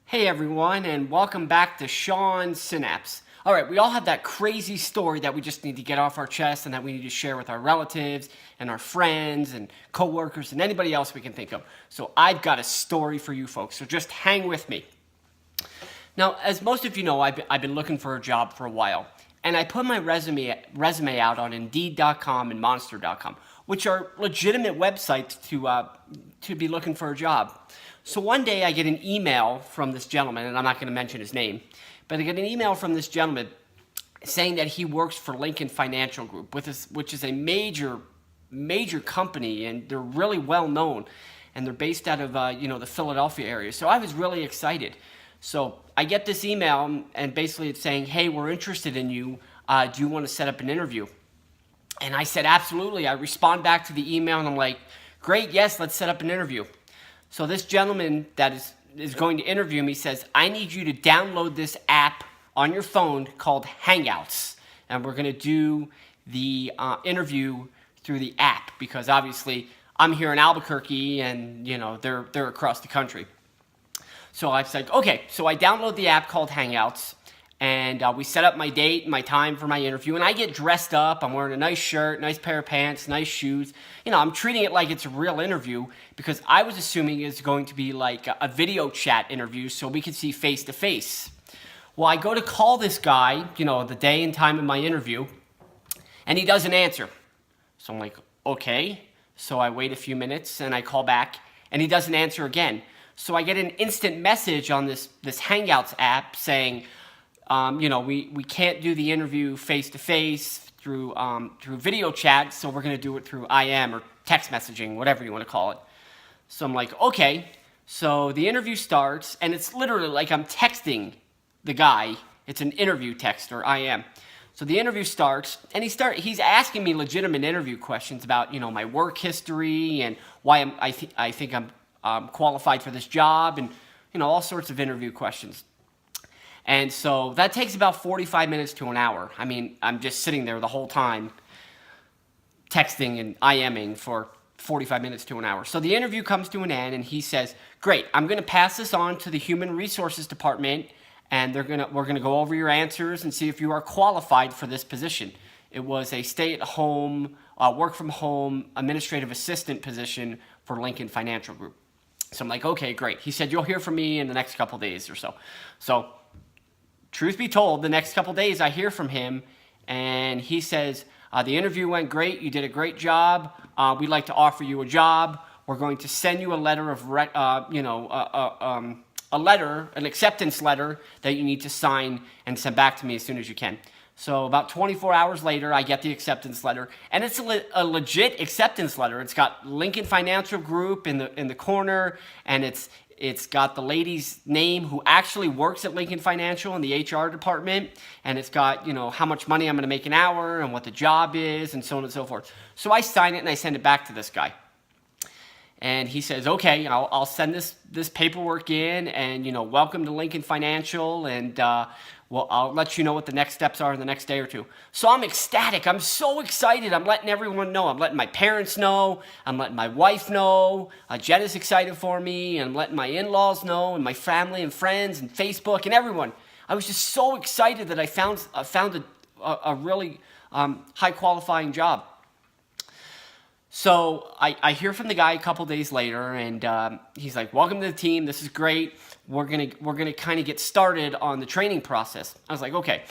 Hey everyone, and welcome back to Sean Synapse. All right, we all have that crazy story that we just need to get off our chest and that we need to share with our relatives and our friends and coworkers and anybody else we can think of. So I've got a story for you folks, so just hang with me. Now, as most of you know, I've been looking for a job for a while, and I put my resume out on Indeed.com and Monster.com, which are legitimate websites to be looking for a job. So one day I get an email from this gentleman, and I'm not going to mention his name, but I get an email from this gentleman saying that he works for Lincoln Financial Group, which is a major company, and they're really well known, and they're based out of the Philadelphia area. So I was really excited. So I get this email, and basically it's saying, "Hey, we're interested in you. Do you want to set up an interview?" And I said, "Absolutely." I respond back to the email, and I'm like, "Great, yes, let's set up an interview." So this gentleman that is going to interview me says, "I need you to download this app on your phone called Hangouts, and we're going to do the interview through the app because obviously I'm here in Albuquerque and they're across the country." So I said, "Okay." So I download the app called Hangouts, and we set up my date and my time for my interview, and I get dressed up. I'm wearing a nice shirt, nice pair of pants, nice shoes. I'm treating it like it's a real interview because I was assuming it's going to be like a video chat interview so we could see face to face. Well, I go to call this guy, the day and time of my interview, and he doesn't answer. So I'm like, okay. So I wait a few minutes and I call back, and he doesn't answer again. So I get an instant message on this Hangouts app saying, we can't do the interview face to face through video chat, so we're going to do it through IM or text messaging, whatever you want to call it. So I'm like, okay. So the interview starts, and it's literally like I'm texting the guy. It's an interview text or IM. So the interview starts, and he's asking me legitimate interview questions about my work history and why I think I'm qualified for this job, and all sorts of interview questions. And so that takes about 45 minutes to an hour. I mean, I'm just sitting there the whole time texting and IMing for 45 minutes to an hour. So the interview comes to an end, and he says, "Great, I'm going to pass this on to the Human Resources Department, and we're going to go over your answers and see if you are qualified for this position." It was a stay-at-home, work-from-home administrative assistant position for Lincoln Financial Group. So I'm like, okay, great. He said, "You'll hear from me in the next couple days or so." So truth be told, the next couple days I hear from him, and he says, "The interview went great. You did a great job. We'd like to offer you a job. We're going to send you a letter of, an acceptance letter that you need to sign and send back to me as soon as you can." So about 24 hours later, I get the acceptance letter, and it's a legit acceptance letter. It's got Lincoln Financial Group in the corner, and it's got the lady's name who actually works at Lincoln Financial in the HR department, and it's got how much money I'm going to make an hour and what the job is and so on and so forth. So I sign it and I send it back to this guy. And he says, "Okay, I'll send this paperwork in, and welcome to Lincoln Financial, and I'll let you know what the next steps are in the next day or two." So I'm ecstatic. I'm so excited. I'm letting everyone know. I'm letting my parents know. I'm letting my wife know. Jen is excited for me, and I'm letting my in-laws know, and my family and friends and Facebook and everyone. I was just so excited that I found a really high qualifying job. So I hear from the guy a couple days later, and he's like, "Welcome to the team. This is great. We're gonna kind of get started on the training process." I was like, "Okay."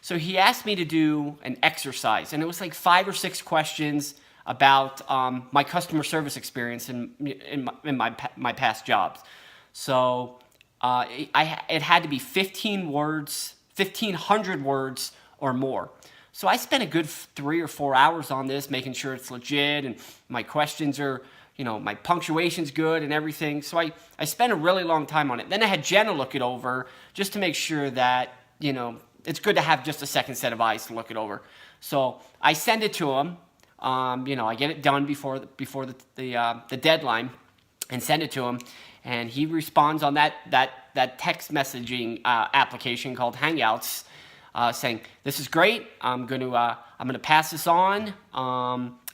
So he asked me to do an exercise, and it was like 5 or 6 questions about my customer service experience in my past jobs. So it had to be 1,500 words or more. So I spent a good 3 or 4 hours on this, making sure it's legit and my questions are, my punctuation's good and everything. So I spent a really long time on it. Then I had Jenna look it over just to make sure that, it's good to have just a second set of eyes to look it over. So I send it to him. I get it done before the deadline and send it to him. And he responds on that text messaging application called Hangouts, saying, "This is great. I'm going to pass this on,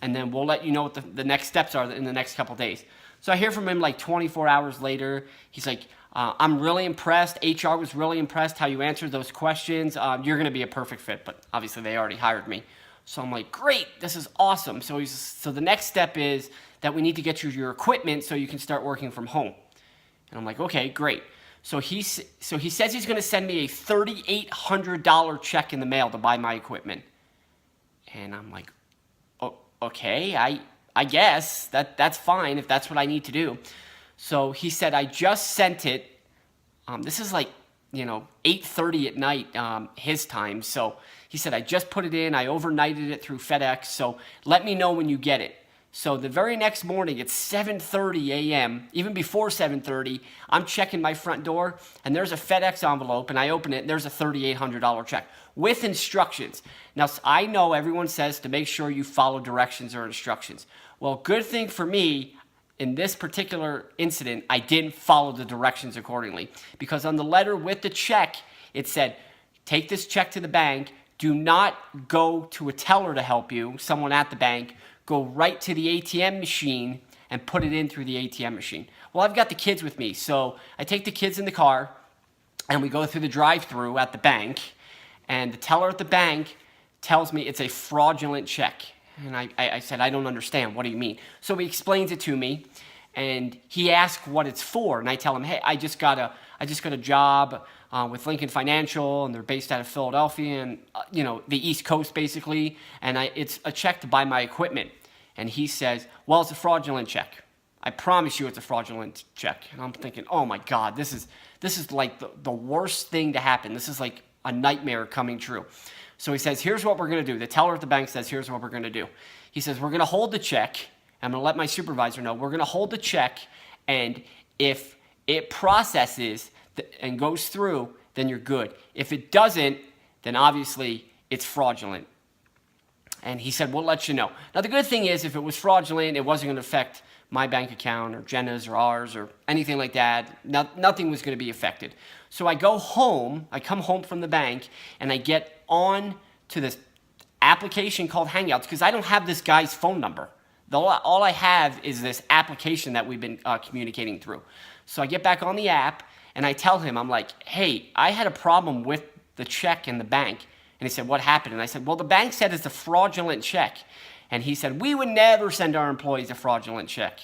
and then we'll let you know what the next steps are in the next couple days." So I hear from him like 24 hours later. He's like, I'm really impressed. HR was really impressed how you answered those questions. You're going to be a perfect fit, but obviously they already hired me. So I'm like, great, this is awesome. So the next step is that we need to get you your equipment so you can start working from home. And I'm like, okay, great. So he says he's going to send me a $3,800 check in the mail to buy my equipment. And I'm like, oh, okay, I guess that's fine if that's what I need to do. So he said, I just sent it. This is like, 8:30 at night, his time. So he said, I just put it in. I overnighted it through FedEx. So let me know when you get it. So the very next morning, it's 7:30 a.m., even before 7:30, I'm checking my front door, and there's a FedEx envelope, and I open it, and there's a $3,800 check with instructions. Now, I know everyone says to make sure you follow directions or instructions. Well, good thing for me, in this particular incident, I didn't follow the directions accordingly, because on the letter with the check, it said, take this check to the bank, do not go to a teller to help you, someone at the bank, go right to the ATM machine and put it in through the ATM machine. Well, I've got the kids with me, so I take the kids in the car, and we go through the drive-thru at the bank, and the teller at the bank tells me it's a fraudulent check. And I said, I don't understand. What do you mean? So he explains it to me, and he asks what it's for, and I tell him, hey, I just got a job with Lincoln Financial, and they're based out of Philadelphia, and the East Coast basically, and it's a check to buy my equipment. And he says, well, it's a fraudulent check. I promise you it's a fraudulent check. And I'm thinking, oh my God, this is like the worst thing to happen. This is like a nightmare coming true. So he says, here's what we're going to do. The teller at the bank says, here's what we're going to do. He says, we're going to hold the check. I'm going to let my supervisor know. We're going to hold the check, and if it processes and goes through, then you're good. If it doesn't, then obviously it's fraudulent. And he said, we'll let you know. Now, the good thing is, if it was fraudulent, it wasn't going to affect my bank account or Jenna's or ours or anything like that. Nothing was going to be affected. So I go home, I come home from the bank, and I get on to this application called Hangouts, because I don't have this guy's phone number. All I have is this application that we've been communicating through. So I get back on the app, and I tell him, I'm like, hey, I had a problem with the check in the bank. And he said, what happened? And I said, well, the bank said it's a fraudulent check. And he said, we would never send our employees a fraudulent check.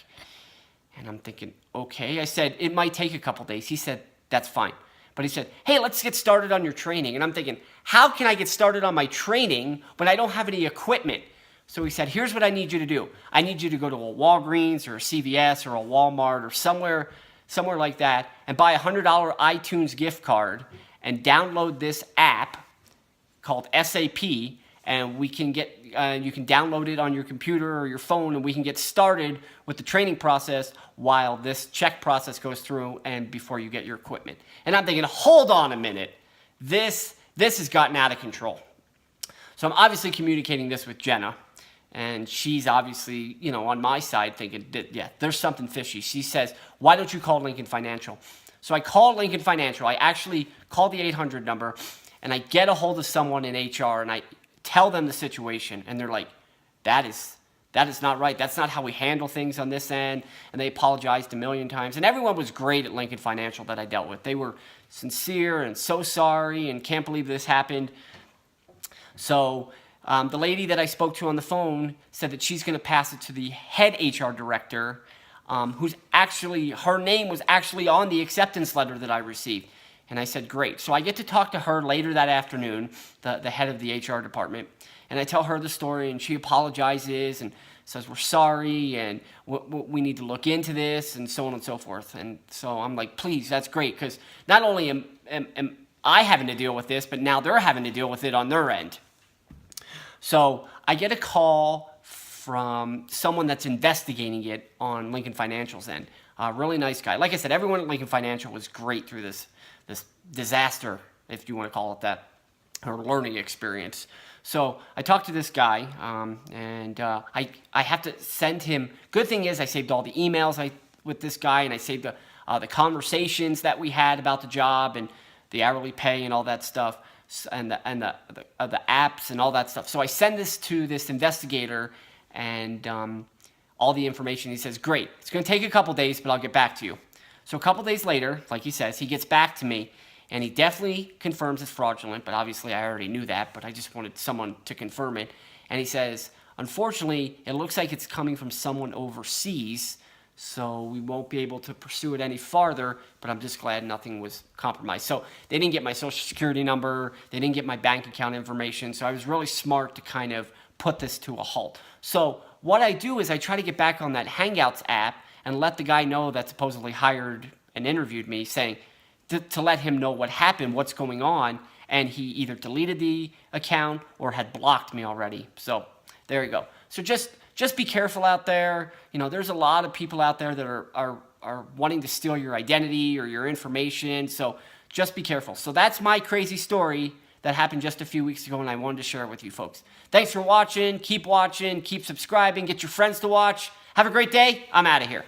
And I'm thinking, okay. I said, it might take a couple days. He said, that's fine. But he said, hey, let's get started on your training. And I'm thinking, how can I get started on my training when I don't have any equipment? So he said, here's what I need you to do. I need you to go to a Walgreens or a CVS or a Walmart or somewhere like that, and buy a $100 iTunes gift card and download this app called SAP, and we can you can download it on your computer or your phone, and we can get started with the training process while this check process goes through and before you get your equipment. And I'm thinking, hold on a minute. This has gotten out of control. So I'm obviously communicating this with Jenna, and she's obviously, on my side thinking, yeah, there's something fishy. She says, why don't you call Lincoln Financial? So I call Lincoln Financial. I actually call the 800 number, and I get a hold of someone in HR, and I tell them the situation, and they're like, that is not right. That's not how we handle things on this end. And they apologized a million times. And everyone was great at Lincoln Financial that I dealt with. They were sincere and so sorry and can't believe this happened. So the lady that I spoke to on the phone said that she's going to pass it to the head HR director, her name was actually on the acceptance letter that I received. And I said, great. So I get to talk to her later that afternoon, the head of the HR department. And I tell her the story, and she apologizes and says, we're sorry, and we need to look into this, and so on and so forth. And so I'm like, please, that's great, because not only am I having to deal with this, but now they're having to deal with it on their end. So I get a call from someone that's investigating it on Lincoln Financial's end. A really nice guy. Like I said, everyone at Lincoln Financial was great through this disaster, if you want to call it that, or learning experience. So I talked to this guy, and I have to send him. Good thing is I saved all the emails with this guy, and I saved the conversations that we had about the job and the hourly pay and all that stuff, and the apps and all that stuff. So I send this to this investigator, and all the information. He says, great, it's going to take a couple days, but I'll get back to you. So a couple days later, like he says, he gets back to me and he definitely confirms it's fraudulent, but obviously I already knew that, but I just wanted someone to confirm it. And he says, unfortunately, it looks like it's coming from someone overseas, so we won't be able to pursue it any farther, but I'm just glad nothing was compromised. So they didn't get my social security number, they didn't get my bank account information, so I was really smart to kind of put this to a halt. So what I do is I try to get back on that Hangouts app and let the guy know that supposedly hired and interviewed me, saying to let him know what happened, what's going on, and he either deleted the account or had blocked me already. So there you go. So just be careful out there. You know, there's a lot of people out there that are wanting to steal your identity or your information. So just be careful. So that's my crazy story that happened just a few weeks ago, and I wanted to share it with you folks. Thanks for watching. Keep subscribing. Get your friends to watch. Have a great day. I'm out of here.